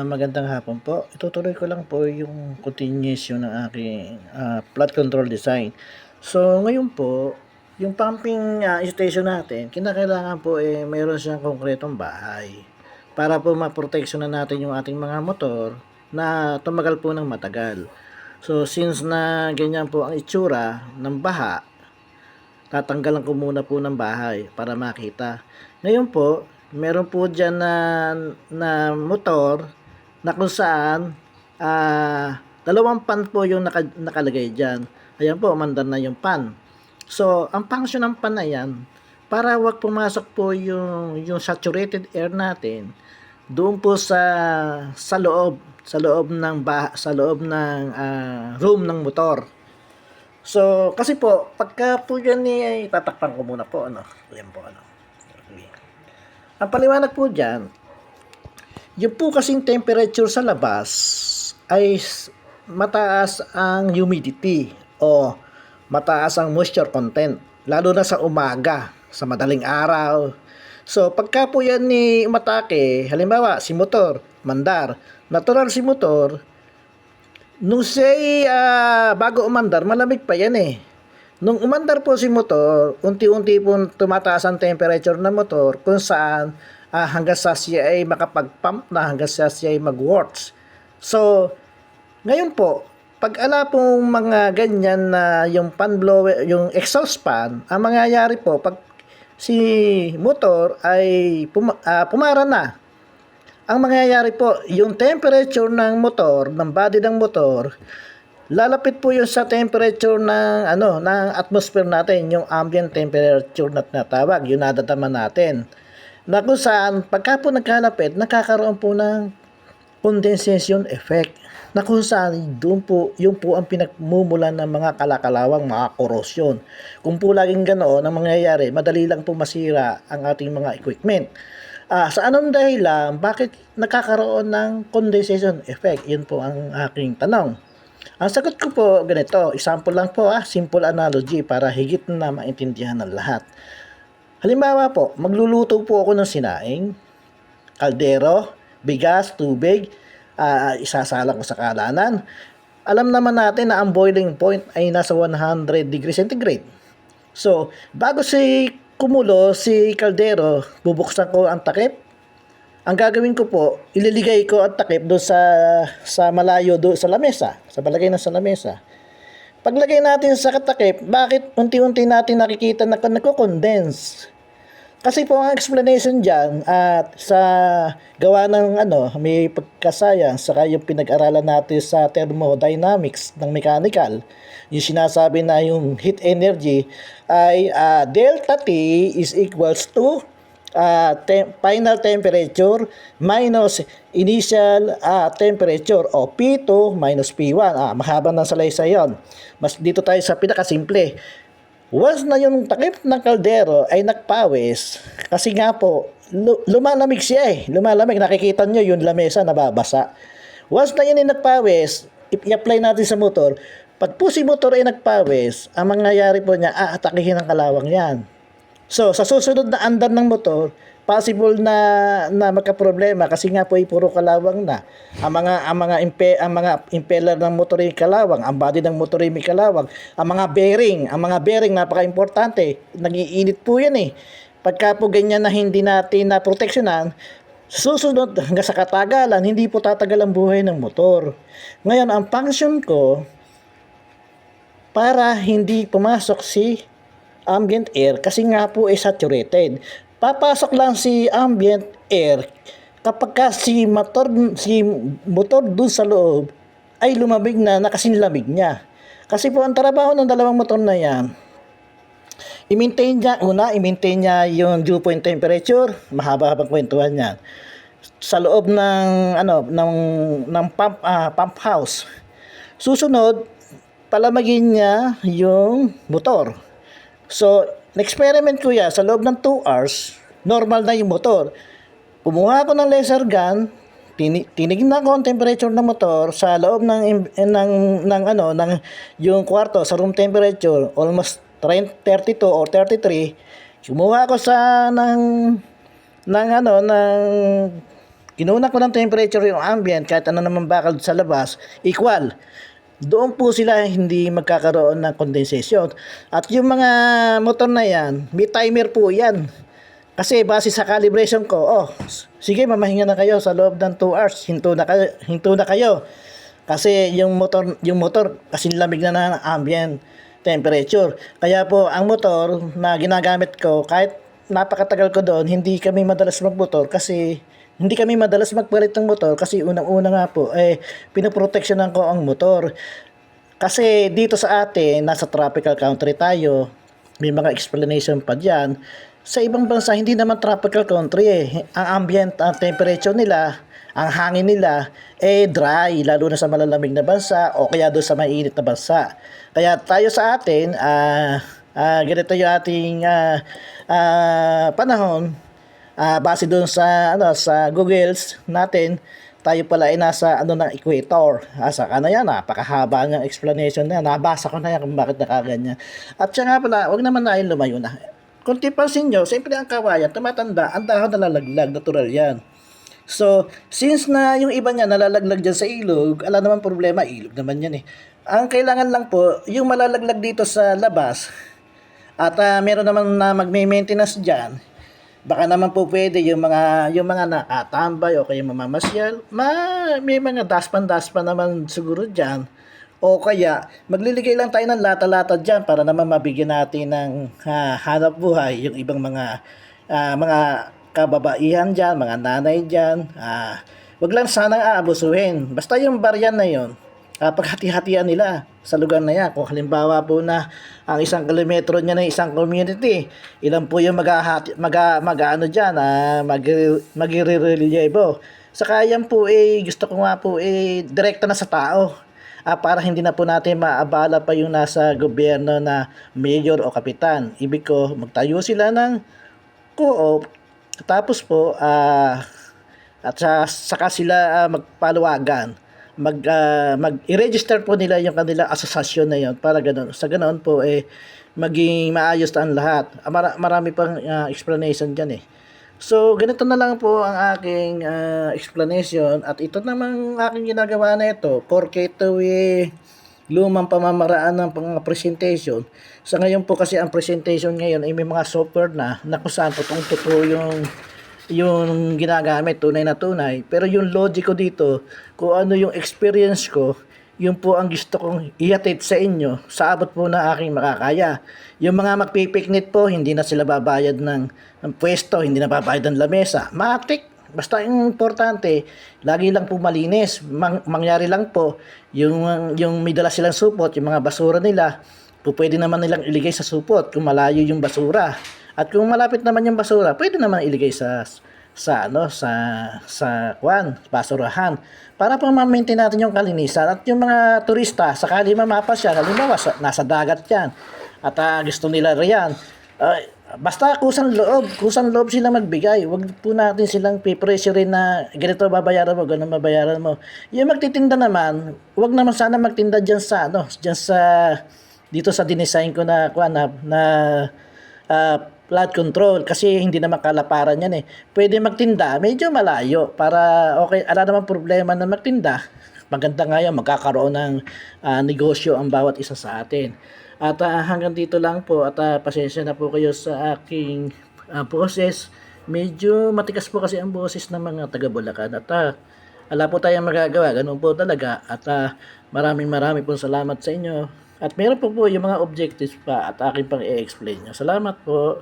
Magandang hapon po. Itutuloy ko lang po yung continuation ng aking, flood control design. So, ngayon po, yung pumping, station natin, kinakailangan po, mayroon siyang konkretong bahay para po maproteksyonan natin yung ating mga motor na tumagal po ng matagal. So, since na ganyan po ang itsura ng baha, tatanggalan ko muna po ng bahay para makita. Ngayon po, meron po dyan na motor na kung saan dalawang pan po yung nakalagay dyan. Ayan po, umandar na yung pan. So, ang function ng pan na yan, para wag pumasok po yung saturated air natin doon po sa loob ng room ng motor. So, kasi po, pagka po yan tatakpan ko muna po, ano. Yan po, ano. Okay. Ang paliwanag po dyan, yung po kasing temperature sa labas ay mataas ang humidity o mataas ang moisture content, lalo na sa umaga, sa madaling araw. So, pagka po yan ni umatake, halimbawa, si motor, mandar, natural si motor, nung bago umandar, malamig pa yan eh. Nung umandar po si motor, unti-unti po tumataas ang temperature ng motor kung saan hanggang sa siya ay makapag-pump na, hanggang sa siya ay mag-works. So, ngayon po, pag ala pong mga ganyan na yung fan blower, yung exhaust fan, ang mangyayari po, pag si motor ay pumara na, ang mangyayari po, yung temperature ng motor, ng body ng motor, lalapit po yun sa temperature ng atmosphere natin, yung ambient temperature na tinatawag, yung nadadama natin. Na kung saan, pagka po nagkalapit, nakakaroon po ng condensation effect. Na kung saan, doon po, yun po ang pinagmumulan ng mga kalakalawang, mga korosyon. Kung po laging ganoon ang mangyayari, madali lang po masira ang ating mga equipment. Sa anong dahilan, bakit nakakaroon ng condensation effect? Yun po ang aking tanong. Ang sagot ko po ganito, example lang po, simple analogy para higit na maintindihan ng lahat. Halimbawa po, magluluto po ako ng sinaing, kaldero, bigas, tubig, isasalang ko sa kalanan. Alam naman natin na ang boiling point ay nasa 100 degrees centigrade. So, bago kumulo si kaldero, bubuksan ko ang takip. Ang gagawin ko po, ililigay ko ang takip doon sa malayo doon sa lamesa, sa palagay na sa lamesa. Paglagay natin sa katakip, bakit unti-unti natin nakikita na nagko-condense? Kasi po ang explanation diyan at sa gawa ng may pagkasayang saka yung pinag-aralan natin sa thermodynamics ng mechanical, yung sinasabi na yung heat energy ay delta T is equals to final temperature minus initial temperature o P2 minus P1. Mahaba ng salaysay yun. Mas dito tayo sa pinakasimple. Once na yung takip ng kaldero ay nagpawis, kasi nga po, lumalamig siya eh. Lumalamig, nakikita nyo yung lamesa nababasa. Once na yun ay nagpawis, i-apply natin sa motor. Pag po si motor ay nagpawis, ang mangyayari po niya, atakihin ang kalawang yan. So, sa susunod na andar ng motor, possible na magka-problema kasi nga po ay puro kalawang na. Ang mga impeller ng motor ay kalawang, ang body ng motor ay may kalawang, ang mga bearing napaka-importante, nag-iinit po 'yan eh. Pagka po ganyan na hindi natin na proteksyonan, susunod hanggang sa katagalan, hindi po tatagal ang buhay ng motor. Ngayon, ang function ko para hindi pumasok si ambient air kasi nga po ay saturated. Papasok lang si ambient air kapag si motor dun sa loob ay lumamig na nakasinlamig niya. Kasi po ang trabaho ng dalawang motor na yan, i-maintain niya yung dew point temperature, mahaba-habang kwentuhan niyan. Sa loob ng pump house. Susunod, palamagin niya yung motor. So, na-experiment ko yan, sa loob ng 2 hours, normal na yung motor. Kumuha ako ng laser gun, tinignan ko ang temperature ng motor sa loob ng yung kwarto sa room temperature, almost 32 or 33. Kumuha ako ng kinunan ko ng temperature yung ambient, kahit ano naman bakal sa labas, equal. Doon po sila hindi magkakaroon ng condensation. At yung mga motor na yan, may timer po yan. Kasi base sa calibration ko, sige mamahinga na kayo sa loob ng 2 hours, hinto na kayo. Kasi yung motor kasi lamig na ng ambient temperature. Kaya po ang motor na ginagamit ko, kahit napakatagal ko doon, hindi kami madalas magmotor kasi hindi kami madalas magpalit ng motor kasi unang-una nga po pinoproteksyonan ko ang motor. Kasi dito sa atin, nasa tropical country tayo, may mga explanation pa diyan. Sa ibang bansa, hindi naman tropical country Ang ambient, ang temperature nila, ang hangin nila, dry, lalo na sa malalamig na bansa o kaya doon sa mainit na bansa. Kaya tayo sa atin, ganito yung ating panahon, base doon sa Googles natin, tayo pala ay nasa ng equator. Saka na yan, napakahaba ng explanation na yan. Nabasa ko na yan kung bakit nakaganyan. At siya nga pala, wag naman natin lumayo na. Kung tipansin nyo, siyempre ang kawayan, tumatanda, ang dahon nalalaglag, natural yan. So, since na yung iba niya nalalaglag dyan sa ilog, ala naman problema, ilog naman yan Ang kailangan lang po, yung malalaglag dito sa labas, at meron naman na magme-maintenance dyan, baka naman po pwede yung mga nakatambay o kaya mamamasyal, may mga daspan naman siguro dyan. O kaya, magliligay lang tayo ng lata-lata dyan para naman mabigyan natin ng hanap buhay yung ibang mga kababaihan dyan, mga nanay dyan. Wag lang sanang aabusuhin. Basta yung baryan na yun, paghati-hatian nila sa lugar na yan. Kung halimbawa po na ang 1 kilometro niya ng isang community, ilan po yung magre-reliable. Saka yan po gusto ko nga po direkta na sa tao. Para hindi na po natin maabala pa yung nasa gobyerno na mayor o kapitan. Ibig ko, magtayo sila ng co-op, tapos po, at saka sila magpaluwagan. I-register po nila yung kanila asosasyon na yun para ganoon. Sa ganoon po, maging maayos na ang lahat. Marami pang explanation dyan So, ganito na lang po ang aking explanation at ito namang aking ginagawa na ito porque ito lumang pamamaraan ng mga presentation. Sa ngayon po kasi ang presentation ngayon ay may mga software na kung saan totoo yung ginagamit, tunay na tunay. Pero yung logic ko dito, kung ano yung experience ko, yun po ang gusto kong ihatid sa inyo sa abot po na aking makakaya. Yung mga magpipiknit po, hindi na sila babayad ng pwesto, hindi na babayad ng lamesa. Matik, basta yung importante, lagi lang po malinis. Mangyari lang po, yung may dala silang supot, yung mga basura nila, po pwede naman nilang iligay sa supot kung malayo yung basura. At kung malapit naman yung basura, pwede naman iligay sa basurahan para po ma-maintain natin yung kalinisan. At yung mga turista sakali mamapasya, halimbawa nasa dagat yan at gusto nila riyan, basta kusang loob sila magbigay. Wag po natin silang pipressurein na ganito babayaran mo, ganun babayaran mo. Yung magtitinda naman, wag naman sana magtinda diyan dito sa dinesign ko na flood control kasi hindi naman kalaparan yan Pwede magtinda medyo malayo para okay, ala naman problema na magtinda. Maganda nga yan, magkakaroon ng negosyo ang bawat isa sa atin. At hanggang dito lang po at pasensya na po kayo sa aking boses. Medyo matikas po kasi ang boses ng mga taga Bulacan at wala po tayong magagawa, ganun po talaga. At maraming pong salamat sa inyo. At meron po yung mga objectives pa at akin pang i-explain nyo. Salamat po.